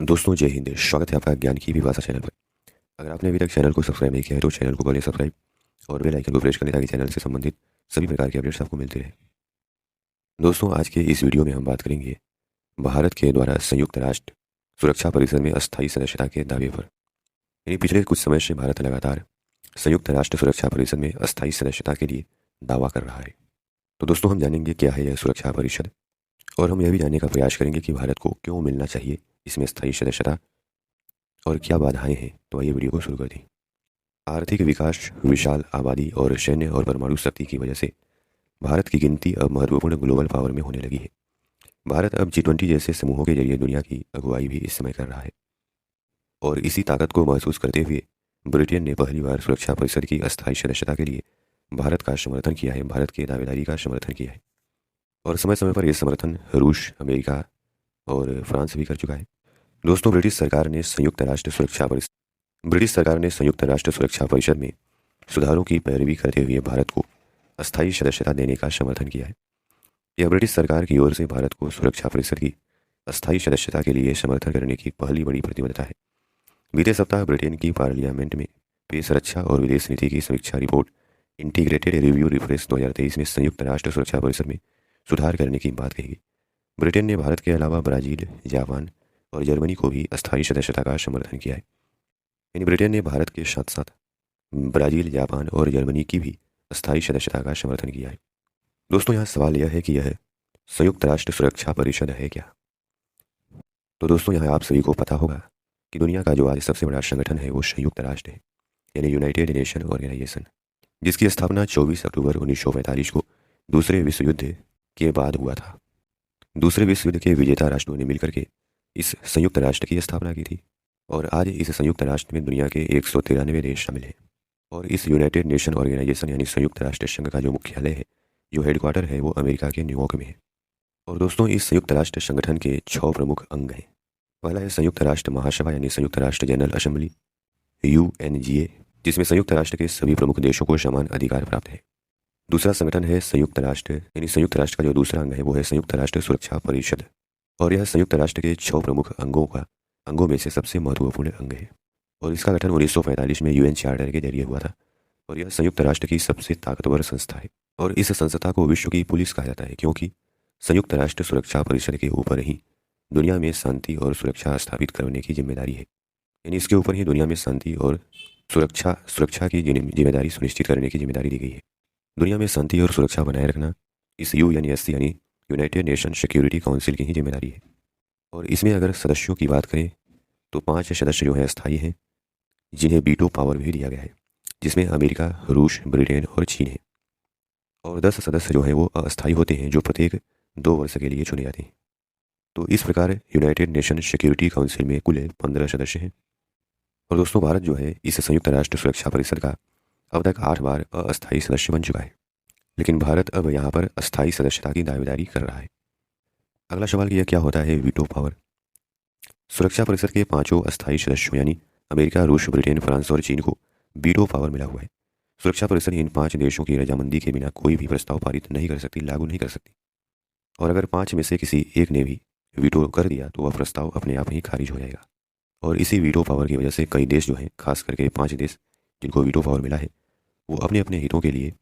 दोस्तों जय हिंद। स्वागत है आपका ज्ञान की विभाषा चैनल पर। अगर आपने अभी तक चैनल को सब्सक्राइब नहीं किया है तो चैनल को कर लें सब्सक्राइब और बेल आइकन को प्रेस कर लें ताकि चैनल से संबंधित सभी प्रकार के अपडेट्स आपको मिलते रहे। दोस्तों आज के इस वीडियो में हम बात करेंगे भारत के द्वारा संयुक्त राष्ट्र सुरक्षा परिषद में अस्थायी सदस्यता के दावे पर। यानी पिछले कुछ समय से भारत लगातार संयुक्त राष्ट्र सुरक्षा परिषद में अस्थायी सदस्यता के लिए दावा कर रहा है। तो दोस्तों हम जानेंगे क्या है यह सुरक्षा परिषद और हम यह भी जानने का प्रयास करेंगे कि भारत को क्यों मिलना चाहिए इसमें स्थायी सदस्यता और क्या बाधाएं हैं। तो आइए वीडियो को शुरू कर दें। आर्थिक विकास, विशाल आबादी और सैन्य और परमाणु शक्ति की वजह से भारत की गिनती अब महत्वपूर्ण ग्लोबल पावर में होने लगी है। भारत अब G20 जैसे समूहों के जरिए दुनिया की अगुवाई भी इस समय कर रहा है और इसी ताकत को महसूस करते हुए ब्रिटेन ने पहली बार सुरक्षा परिषद की अस्थायी सदस्यता के लिए भारत का समर्थन किया है, भारत की दावेदारी का समर्थन किया है। और समय समय पर यह समर्थन रूस, अमेरिका और फ्रांस भी कर चुका है। दोस्तों ब्रिटिश सरकार ने संयुक्त राष्ट्र सुरक्षा परिषद में सुधारों की पैरवी करते हुए भारत को अस्थायी सदस्यता देने का समर्थन किया है। यह ब्रिटिश सरकार की ओर से भारत को सुरक्षा परिषद की अस्थायी सदस्यता के लिए समर्थन करने की पहली बड़ी प्रतिबद्धता है। बीते सप्ताह ब्रिटेन की पार्लियामेंट में पेश रक्षा और विदेश नीति की समीक्षा रिपोर्ट इंटीग्रेटेड रिव्यू रिफ्रेश 2023 में संयुक्त राष्ट्र सुरक्षा परिषद में सुधार करने की बात कही गई। ब्रिटेन ने भारत के अलावा ब्राज़ील, जापान और जर्मनी को भी अस्थायी सदस्यता का समर्थन किया है। यानी ब्रिटेन ने भारत के साथ साथ ब्राज़ील, जापान और जर्मनी की भी अस्थायी सदस्यता का समर्थन किया है। दोस्तों यहाँ सवाल यह है कि यह संयुक्त राष्ट्र सुरक्षा परिषद है क्या? तो दोस्तों यहाँ आप सभी को पता होगा कि दुनिया का जो आज सबसे बड़ा संगठन है वो संयुक्त राष्ट्र है, यानी यूनाइटेड नेशन ऑर्गेनाइजेशन, जिसकी स्थापना 24 अक्टूबर 1945 को दूसरे विश्व युद्ध के बाद हुआ था। दूसरे विश्व युद्ध के विजेता राष्ट्रों ने मिलकर के इस संयुक्त राष्ट्र की स्थापना की थी और आज इस संयुक्त राष्ट्र में दुनिया के 193 देश शामिल हैं। और इस यूनाइटेड नेशन ऑर्गेनाइजेशन यानी संयुक्त राष्ट्र संघ का जो मुख्यालय है, जो हेडक्वार्टर है, वो अमेरिका के न्यूयॉर्क में है। और दोस्तों इस संयुक्त राष्ट्र संगठन के 6 प्रमुख अंग हैं। पहला है संयुक्त राष्ट्र महासभा यानी संयुक्त राष्ट्र जनरल असेंबली, UNGA, जिसमें संयुक्त राष्ट्र के सभी प्रमुख देशों को समान अधिकार प्राप्त है। दूसरा संगठन है संयुक्त राष्ट्र, यानी संयुक्त राष्ट्र का जो दूसरा अंग है वो है संयुक्त राष्ट्र सुरक्षा परिषद, और यह संयुक्त राष्ट्र के 6 प्रमुख अंगों में से सबसे महत्वपूर्ण अंग है। और इसका गठन 1945 में UN चार्टर के जरिए हुआ था और यह संयुक्त राष्ट्र की सबसे ताकतवर संस्था है। और इस संस्था को विश्व की पुलिस कहा जाता है क्योंकि संयुक्त राष्ट्र सुरक्षा परिषद के ऊपर ही दुनिया में शांति और सुरक्षा स्थापित करने की जिम्मेदारी है। यानी इसके ऊपर ही दुनिया में शांति और सुरक्षा की जिम्मेदारी सुनिश्चित करने की जिम्मेदारी दी गई है। दुनिया में शांति और सुरक्षा बनाए रखना इस UNSC यानी यूनाइटेड नेशन सिक्योरिटी काउंसिल की ही जिम्मेदारी है। और इसमें अगर सदस्यों की बात करें तो 5 सदस्य जो हैं स्थायी हैं, जिन्हें वीटो पावर भी दिया गया है, जिसमें अमेरिका, रूस, ब्रिटेन और चीन है। और 10 सदस्य जो हैं वो अस्थायी होते हैं, जो प्रत्येक 2 वर्ष के लिए चुने जाते हैं। तो इस प्रकार यूनाइटेड नेशन सिक्योरिटी काउंसिल में कुल 15 सदस्य हैं। और दोस्तों भारत जो है इस संयुक्त राष्ट्र सुरक्षा परिषद का अब तक 8 बार अस्थायी सदस्य बन चुका है, लेकिन भारत अब यहाँ पर अस्थायी सदस्यता की दावेदारी कर रहा है। अगला सवाल यह क्या होता है वीटो पावर? सुरक्षा परिषद के 5 अस्थायी सदस्यों यानी अमेरिका, रूस, ब्रिटेन, फ्रांस और चीन को वीटो पावर मिला हुआ है। सुरक्षा परिषद इन 5 देशों की रजामंदी के बिना कोई भी प्रस्ताव पारित नहीं कर सकती, लागू नहीं कर सकती। और अगर 5 में से किसी एक ने भी वीटो कर दिया तो वह प्रस्ताव अपने आप ही खारिज हो जाएगा। और इसी वीटो पावर की वजह से कई देश जो हैं, खास करके 5 देश जिनको वीटो पावर मिला है, वो अपने अपने हितों के लिए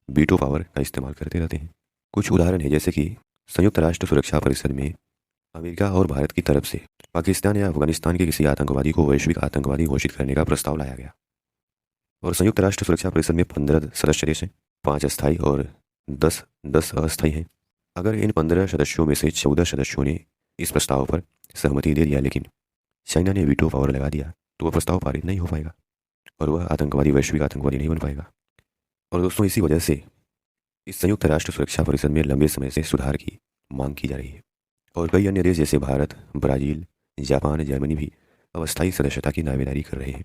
वीटो पावर का इस्तेमाल करते रहते हैं। कुछ उदाहरण है जैसे कि संयुक्त राष्ट्र सुरक्षा परिषद में अमेरिका और भारत की तरफ से पाकिस्तान या अफगानिस्तान के किसी आतंकवादी को वैश्विक आतंकवादी घोषित करने का प्रस्ताव लाया गया। और संयुक्त राष्ट्र सुरक्षा परिषद में 15 सदस्य देश हैं, 5 अस्थायी और 10 अस्थायी हैं। अगर इन 15 सदस्यों में से 14 सदस्यों ने इस प्रस्ताव पर सहमति दे दिया, लेकिन चाइना ने वीटो पावर लगा दिया, तो वह प्रस्ताव पारित नहीं हो पाएगा और वह वैश्विक आतंकवादी नहीं बन पाएगा। और दोस्तों इसी वजह से इस संयुक्त राष्ट्र सुरक्षा परिषद में लंबे समय से सुधार की मांग की जा रही है। और कई अन्य देश जैसे भारत, ब्राज़ील, जापान, जर्मनी भी अस्थायी सदस्यता की दावेदारी कर रहे हैं।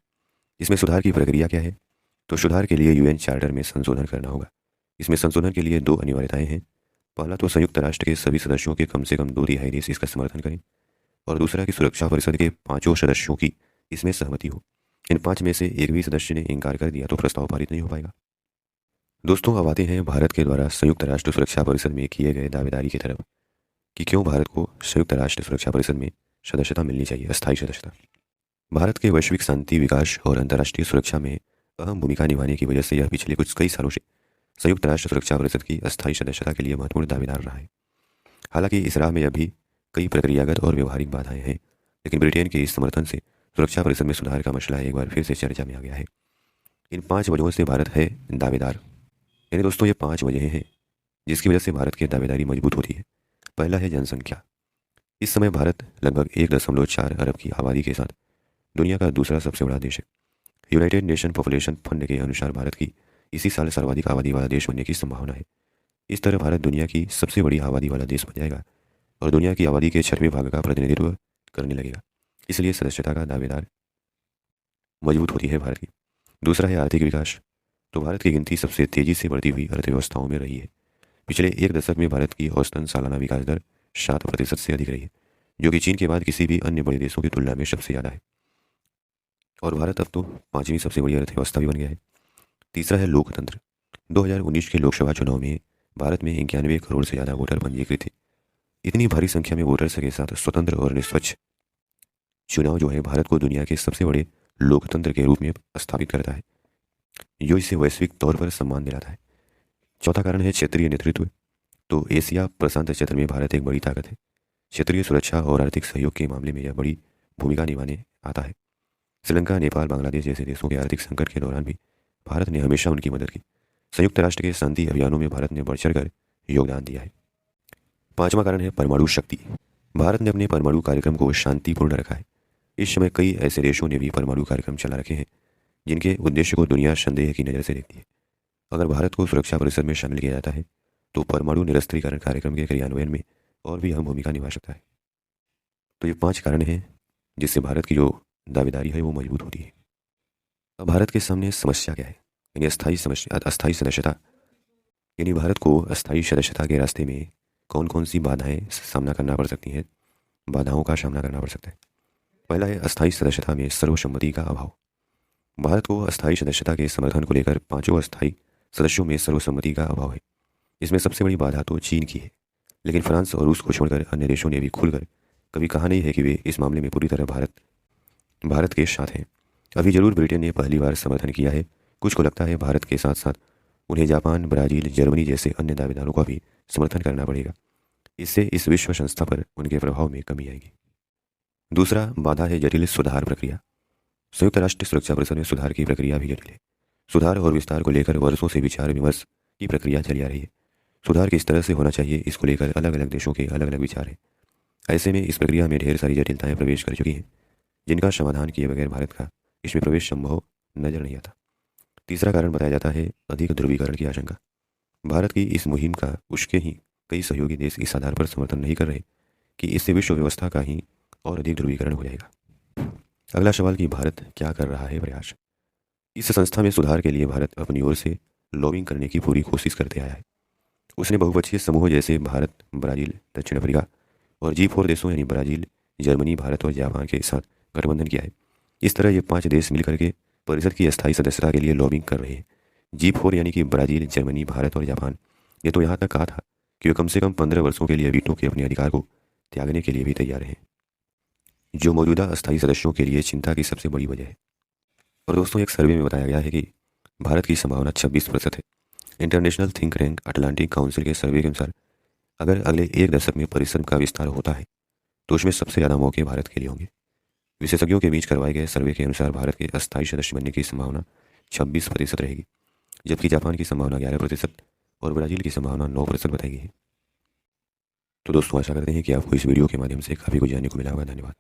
इसमें सुधार की प्रक्रिया क्या है? तो सुधार के लिए UN चार्टर में संशोधन करना होगा। इसमें संशोधन के लिए 2 अनिवार्यताएं हैं। पहला तो संयुक्त राष्ट्र के सभी सदस्यों के कम से कम 2/3 देश इसका समर्थन करें, और दूसरा कि सुरक्षा परिषद के 5 सदस्यों की इसमें सहमति हो। इन 5 में से एक भी सदस्य ने इनकार कर दिया तो प्रस्ताव पारित नहीं हो पाएगा। दोस्तों अब आते हैं भारत के द्वारा संयुक्त राष्ट्र सुरक्षा परिषद में किए गए दावेदारी की तरफ कि क्यों भारत को संयुक्त राष्ट्र सुरक्षा परिषद में सदस्यता मिलनी चाहिए, अस्थायी सदस्यता। भारत के वैश्विक शांति, विकास और अंतर्राष्ट्रीय सुरक्षा में अहम भूमिका निभाने की वजह से यह पिछले कई सालों से संयुक्त राष्ट्र सुरक्षा परिषद की अस्थायी सदस्यता के लिए महत्वपूर्ण दावेदार रहा है। हालांकि इस राह में अभी कई प्रक्रियागत और व्यवहारिक बाधाएं हैं, लेकिन ब्रिटेन के इस समर्थन से सुरक्षा परिषद में सुधार का मसला एक बार फिर से चर्चा में आ गया है। इन 5 वजहों से भारत है दावेदार। यानी दोस्तों, ये 5 वजहें हैं जिसकी वजह से भारत की दावेदारी मजबूत होती है। पहला है जनसंख्या। इस समय भारत लगभग 1.4 अरब की आबादी के साथ दुनिया का दूसरा सबसे बड़ा देश है। यूनाइटेड नेशन पॉपुलेशन फंड के अनुसार भारत की इसी साल सर्वाधिक आबादी वाला देश बनने की संभावना है। इस तरह भारत दुनिया की सबसे बड़ी आबादी वाला देश बन जाएगा और दुनिया की आबादी के 6वें भाग का प्रतिनिधित्व करने लगेगा। इसलिए सदस्यता का दावेदार मजबूत होती है भारत की। दूसरा है आर्थिक विकास। तो भारत की गिनती सबसे तेजी से बढ़ती हुई अर्थव्यवस्थाओं में रही है। पिछले 1 दशक में भारत की औसतन सालाना विकास दर 7% से अधिक रही है, जो कि चीन के बाद किसी भी अन्य बड़े देशों की तुलना में सबसे ज़्यादा है। और भारत अब तो 5वीं सबसे बड़ी अर्थव्यवस्था भी बन गया है। तीसरा है लोकतंत्र। 2019 के लोकसभा चुनाव में भारत में 91 करोड़ से ज़्यादा वोटर पंजीकृत थे। इतनी भारी संख्या में वोटर्स के साथ स्वतंत्र और निष्पक्ष चुनाव जो है भारत को दुनिया के सबसे बड़े लोकतंत्र के रूप में स्थापित करता है, जो इसे वैश्विक तौर पर सम्मान दिलाता है। चौथा कारण है क्षेत्रीय नेतृत्व। तो एशिया प्रशांत क्षेत्र में भारत एक बड़ी ताकत है। क्षेत्रीय सुरक्षा और आर्थिक सहयोग के मामले में यह बड़ी भूमिका निभाने आता है। श्रीलंका, नेपाल, बांग्लादेश जैसे देशों के आर्थिक संकट के दौरान भी भारत ने हमेशा उनकी मदद की। संयुक्त राष्ट्र के शांति अभियानों में भारत ने बढ़ चढ़कर योगदान दिया है। पांचवा कारण है परमाणु शक्ति। भारत ने अपने परमाणु कार्यक्रम को शांतिपूर्ण रखा है। इस समय कई ऐसे देशों ने भी परमाणु कार्यक्रम चला रखे हैं जिनके उद्देश्य को दुनिया संदेह की नज़र से देखती है। अगर भारत को सुरक्षा परिषद में शामिल किया जाता है तो परमाणु निरस्त्रीकरण कार्यक्रम के क्रियान्वयन में और भी अहम भूमिका निभा सकता है। तो ये 5 कारण हैं जिससे भारत की जो दावेदारी है वो मजबूत होती है। अब भारत के सामने समस्या क्या है, यानी अस्थायी सदस्यता। यानी भारत को अस्थायी सदस्यता के रास्ते में कौन कौन सी बाधाएं सामना करना पड़ सकती हैं, बाधाओं का सामना करना पड़ सकता है। पहला है अस्थायी सदस्यता में सर्वसम्मति का अभाव। भारत को अस्थायी सदस्यता के समर्थन को लेकर 5 अस्थायी सदस्यों में सर्वसम्मति का अभाव है। इसमें सबसे बड़ी बाधा तो चीन की है, लेकिन फ्रांस और रूस को छोड़कर अन्य देशों ने भी खुलकर कभी कहा नहीं है कि वे इस मामले में पूरी तरह भारत के साथ हैं। अभी जरूर ब्रिटेन ने पहली बार समर्थन किया है, कुछ को लगता है भारत के साथ साथ उन्हें जापान, ब्राज़ील, जर्मनी जैसे अन्य दावेदारों का भी समर्थन करना पड़ेगा। इससे इस विश्व संस्था पर उनके प्रभाव में कमी आएगी। दूसरा बाधा है जटिल सुधार प्रक्रिया। संयुक्त राष्ट्र सुरक्षा परिषद में सुधार की प्रक्रिया भी जटिल है। सुधार और विस्तार को लेकर वर्षों से विचार विमर्श की प्रक्रिया चली आ रही है। सुधार किस तरह से होना चाहिए, इसको लेकर अलग अलग देशों के अलग अलग विचार हैं। ऐसे में इस प्रक्रिया में ढेर सारी जटिलताएं प्रवेश कर चुकी हैं, जिनका समाधान किए बगैर भारत का इसमें प्रवेश संभव नजर नहीं आता। तीसरा कारण बताया जाता है अधिक ध्रुवीकरण की आशंका। भारत की इस मुहिम का उसके ही कई सहयोगी देश इस आधार पर समर्थन नहीं कर रहे कि इससे विश्व व्यवस्था का ही और अधिक ध्रुवीकरण हो जाएगा। अगला सवाल कि भारत क्या कर रहा है प्रयास। इस संस्था में सुधार के लिए भारत अपनी ओर से लॉबिंग करने की पूरी कोशिश करते आया है। उसने बहुपक्षीय समूह जैसे भारत, ब्राज़ील, दक्षिण अफ्रीका और G4 देशों यानी ब्राज़ील, जर्मनी, भारत और जापान के साथ गठबंधन किया है। इस तरह ये 5 देश मिलकर के परिषद की अस्थायी सदस्यता के लिए लॉबिंग कर रहे हैं। G4 यानी कि ब्राज़ील, जर्मनी, भारत और जापान ये तो यहाँ तक कहा था कि वे कम से कम 15 वर्षों के लिए वीटो के अपने अधिकार को त्यागने के लिए भी तैयार हैं, जो मौजूदा अस्थायी सदस्यों के लिए चिंता की सबसे बड़ी वजह है। और दोस्तों, एक सर्वे में बताया गया है कि भारत की संभावना 26% है। International think tank Atlantic council के सर्वे के अनुसार अगर अगले 1 दशक में परिषद का विस्तार होता है तो उसमें सबसे ज़्यादा मौके भारत के लिए होंगे। विशेषज्ञों के बीच करवाए गए सर्वे के अनुसार भारत के अस्थायी सदस्य बनने की संभावना 26% रहेगी, जबकि जापान की संभावना 11% और ब्राज़ील की संभावना 9% बताई गई है। तो दोस्तों, आशा करते हैं कि आपको इस वीडियो के माध्यम से काफ़ी कुछ जानने को मिला होगा। धन्यवाद।